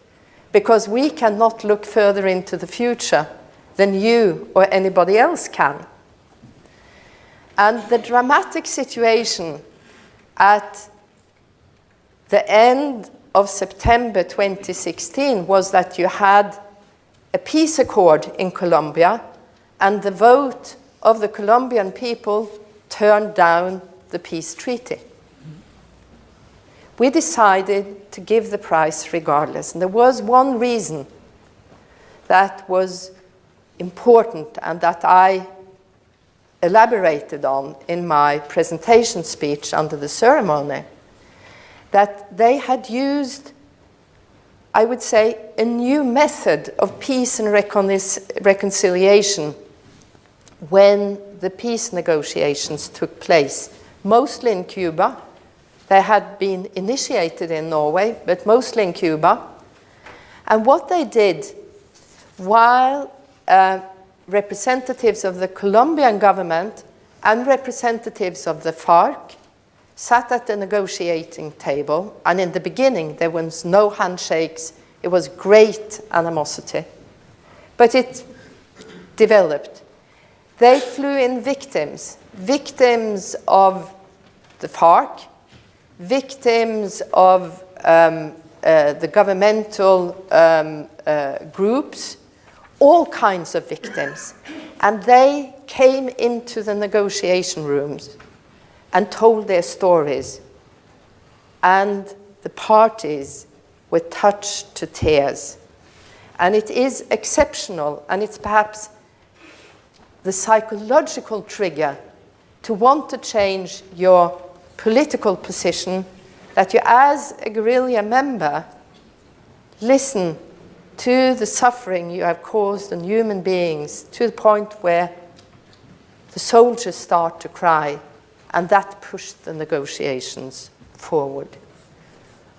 because we cannot look further into the future than you or anybody else can. And the dramatic situation at the end of September 2016 was that you had a peace accord in Colombia, and the vote of the Colombian people turned down the peace treaty. We decided to give the prize regardless. And there was one reason that was important and that I elaborated on in my presentation speech under the ceremony, that they had used, I would say, a new method of peace and reconciliation when the peace negotiations took place, mostly in Cuba. They had been initiated in Norway, but mostly in Cuba. And what they did, while representatives of the Colombian government and representatives of the FARC sat at the negotiating table, and in the beginning there was no handshakes, it was great animosity. But it developed. They flew in victims of the FARC, victims of the governmental groups, all kinds of victims. And they came into the negotiation rooms and told their stories. And the parties were touched to tears. And it is exceptional, and it's perhaps the psychological trigger to want to change your political position, that you as a guerrilla member listen to the suffering you have caused on human beings to the point where the soldiers start to cry, and that pushed the negotiations forward.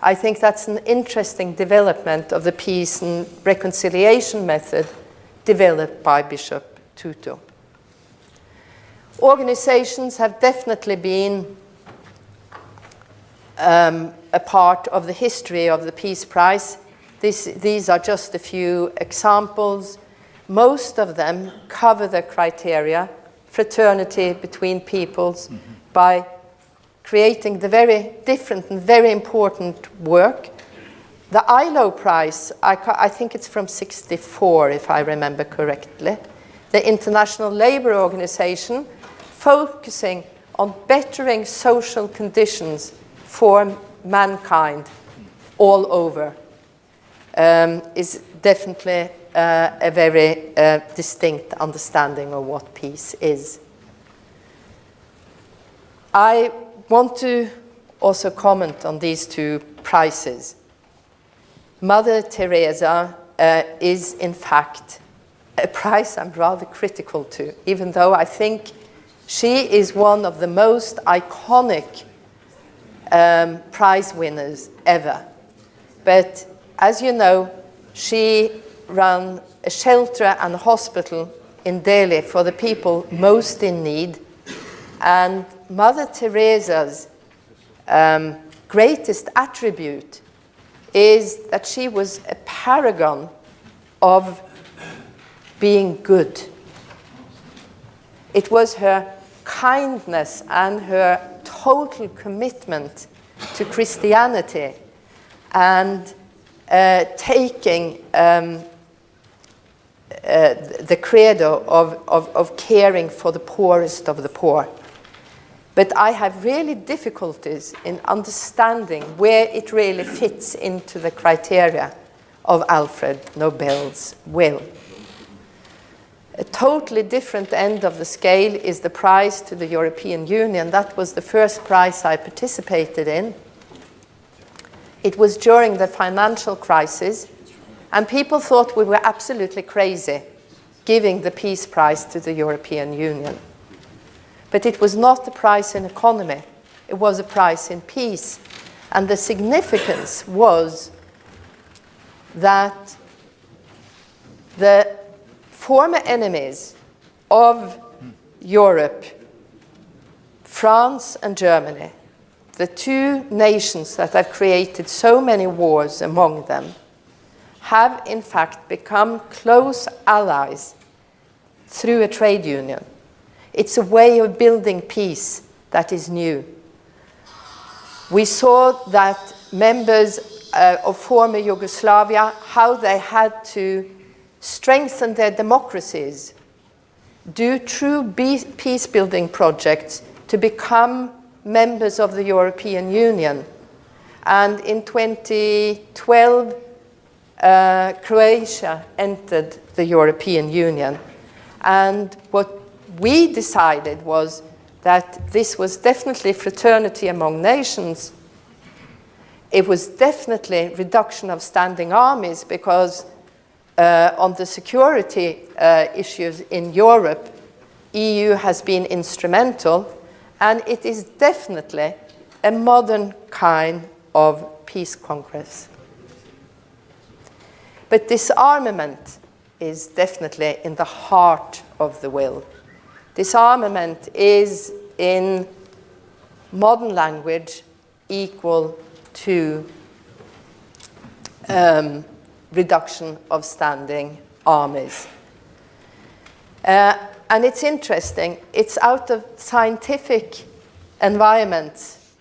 I think that's an interesting development of the peace and reconciliation method developed by Bishop Tutu. Organizations have definitely been a part of the history of the Peace Prize. These are just a few examples. Most of them cover the criteria, fraternity between peoples, by creating the very different and very important work. The ILO Prize, I think it's from '64, if I remember correctly, the International Labour Organization, focusing on bettering social conditions for mankind all over, is definitely a very distinct understanding of what peace is. I want to also comment on these two prizes. Mother Teresa is, in fact, a prize I'm rather critical to, even though I think she is one of the most iconic prize winners ever. But as you know, she run a shelter and a hospital in Delhi for the people most in need. And Mother Teresa's greatest attribute is that she was a paragon of being good. It was her kindness and her total commitment to Christianity and taking the credo of caring for the poorest of the poor. But I have really difficulties in understanding where it really fits into the criteria of Alfred Nobel's will. A totally different end of the scale is the prize to the European Union. That was the first prize I participated in. It was during the financial crisis, and people thought we were absolutely crazy giving the Peace Prize to the European Union. But it was not a prize in economy, it was a prize in peace. And the significance was that the former enemies of Europe, France and Germany, the two nations that have created so many wars among them, have in fact become close allies through a trade union. It's a way of building peace that is new. We saw that members of former Yugoslavia, how they had to strengthen their democracies, do true peace-building projects to become members of the European Union. And in 2012, Croatia entered the European Union. And what we decided was that this was definitely fraternity among nations. It was definitely reduction of standing armies, because on the security issues in Europe, EU has been instrumental, and it is definitely a modern kind of peace congress. But disarmament is definitely in the heart of the will. Disarmament is, in modern language, equal to reduction of standing armies. And it's interesting, it's out of scientific environments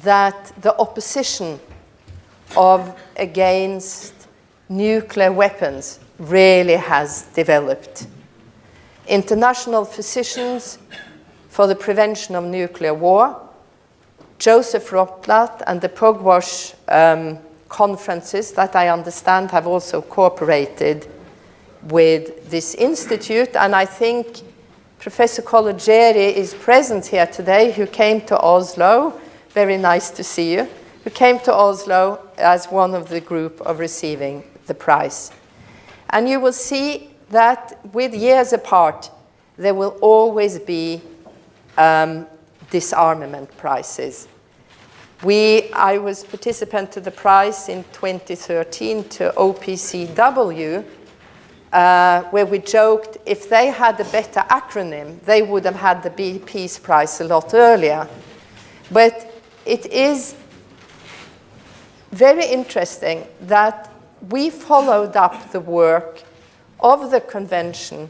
that the opposition against nuclear weapons really has developed. International Physicians for the Prevention of Nuclear War, Joseph Rotblat, and the Pugwash conferences that I understand have also cooperated with this institute. And I think Professor Kollegeri is present here today, who came to Oslo. Very nice to see you. Who came to Oslo as one of the group of receiving the prize. And you will see that with years apart, there will always be disarmament prizes. I was participant to the prize in 2013 to OPCW, where we joked if they had a better acronym, they would have had the Peace Prize a lot earlier. But it is very interesting that we followed up the work of the convention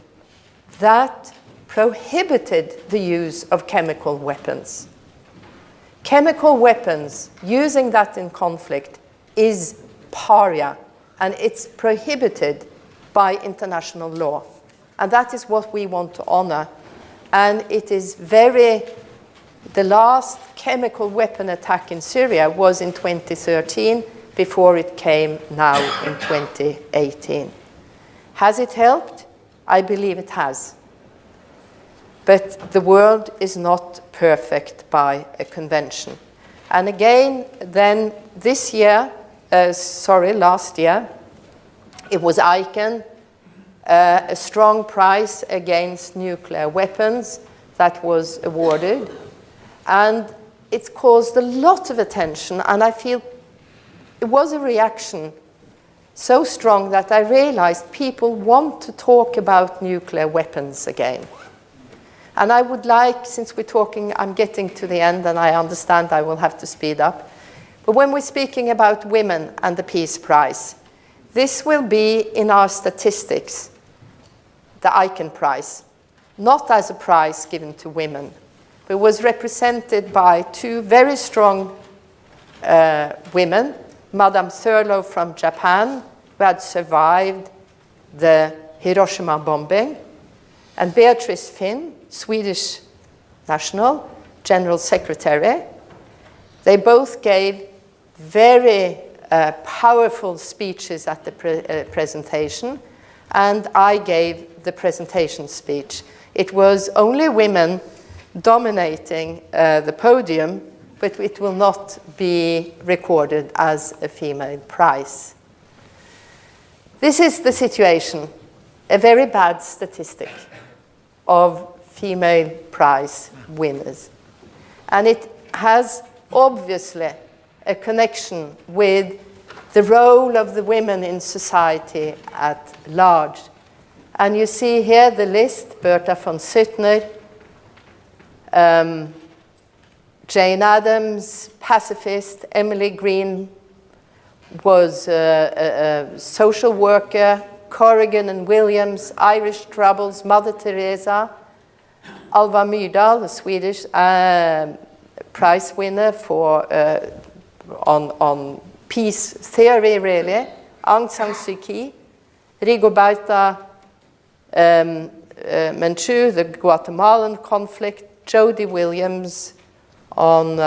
that prohibited the use of chemical weapons. Chemical weapons, using that in conflict, is paria, and it's prohibited by international law. And that is what we want to honor. And it is the last chemical weapon attack in Syria was in 2013, before it came now in 2018. Has it helped? I believe it has. But the world is not perfect by a convention. And again, then last year, it was ICANN, a strong prize against nuclear weapons that was awarded. And it's caused a lot of attention, and I feel it was a reaction so strong that I realized people want to talk about nuclear weapons again. And I would like, since we're talking, I'm getting to the end and I understand I will have to speed up, but when we're speaking about women and the Peace Prize, this will be in our statistics, the Icahn Prize, not as a prize given to women, but was represented by two very strong women, Madame Thurlow from Japan, who had survived the Hiroshima bombing, and Beatrice Finn, Swedish national, General Secretary. They both gave very powerful speeches at the presentation, and I gave the presentation speech. It was only women dominating the podium, but it will not be recorded as a female prize. This is the situation, a very bad statistic of female prize winners. And it has obviously a connection with the role of the women in society at large. And you see here the list: Bertha von Suttner, Jane Addams, pacifist; Emily Green was a social worker; Corrigan and Williams, Irish Troubles; Mother Teresa; Alva Myrdal, a Swedish prize winner for on peace theory, really; Aung San Suu Kyi; Rigoberta Menchú, the Guatemalan conflict; Jody Williams on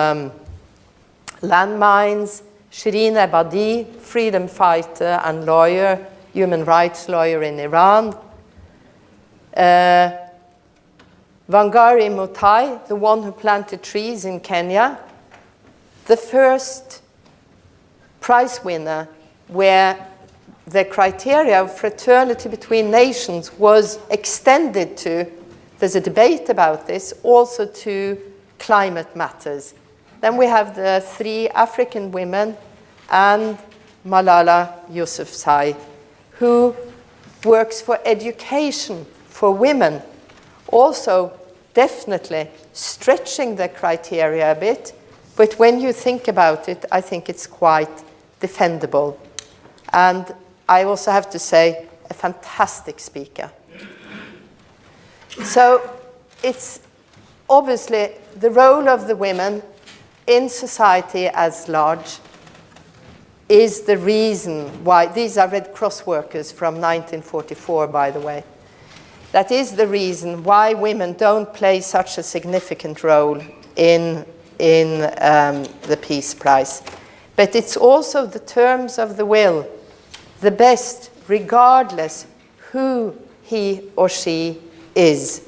landmines; Shireen Ebadi, freedom fighter and lawyer, human rights lawyer in Iran; Wangari Maathai, the one who planted trees in Kenya, the first prize winner where the criteria of fraternity between nations was extended to, there's a debate about this, also to climate matters. Then we have the 3 African women and Malala Yousafzai, who works for education for women, also definitely stretching the criteria a bit, but when you think about it, I think it's quite defendable. And I also have to say, a fantastic speaker. So it's obviously the role of the women in society as large is the reason why, these are Red Cross workers from 1944, by the way. That is the reason why women don't play such a significant role in the Peace Prize. But it's also the terms of the will, the best, regardless who he or she is.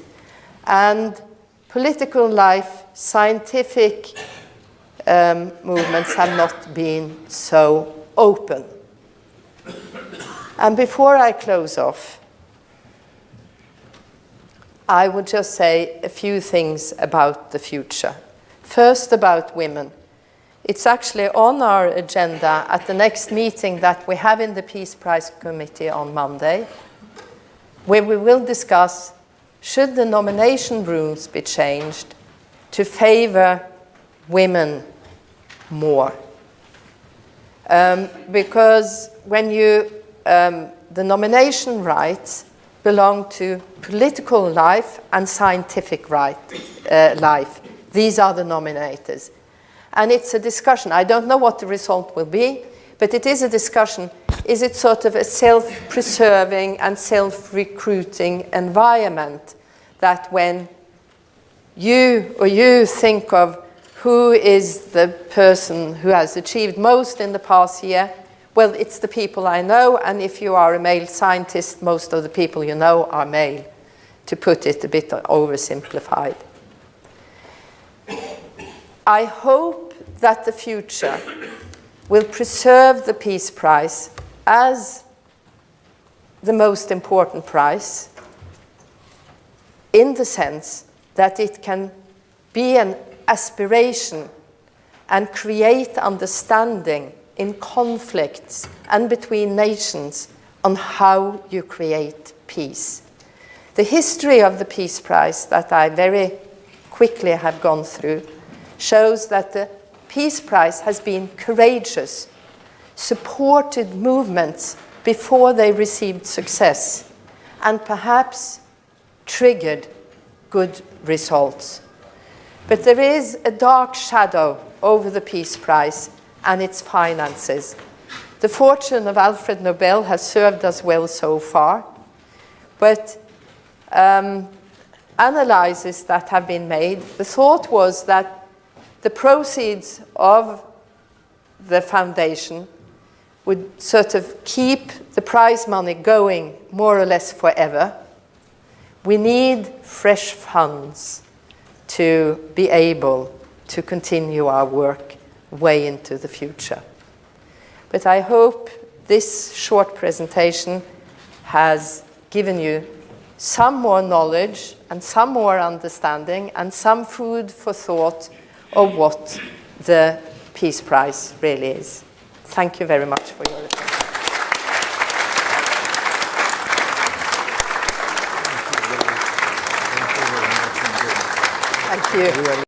And political life, scientific movements have not been so open. And before I close off, I would just say a few things about the future. First, about women. It's actually on our agenda at the next meeting that we have in the Peace Prize Committee on Monday, where we will discuss, should the nomination rules be changed to favor women more? Because when you, the nomination rights belong to political life and scientific life. These are the nominators. And it's a discussion. I don't know what the result will be, but it is a discussion. Is it sort of a self-preserving and self-recruiting environment that when you think of who is the person who has achieved most in the past year, well, it's the people I know, and if you are a male scientist, most of the people you know are male, to put it a bit oversimplified. I hope that the future will preserve the Peace Prize as the most important prize, in the sense that it can be an aspiration and create understanding in conflicts and between nations on how you create peace. The history of the Peace Prize that I very quickly have gone through shows that the Peace Prize has been courageous, supported movements before they received success, and perhaps triggered good results. But there is a dark shadow over the Peace Prize and its finances. The fortune of Alfred Nobel has served us well so far, but analyses that have been made, the thought was that the proceeds of the foundation would sort of keep the prize money going more or less forever. We need fresh funds to be able to continue our work way into the future. But I hope this short presentation has given you some more knowledge and some more understanding and some food for thought of what the Peace Prize really is. Thank you very much for your attention. Thank you.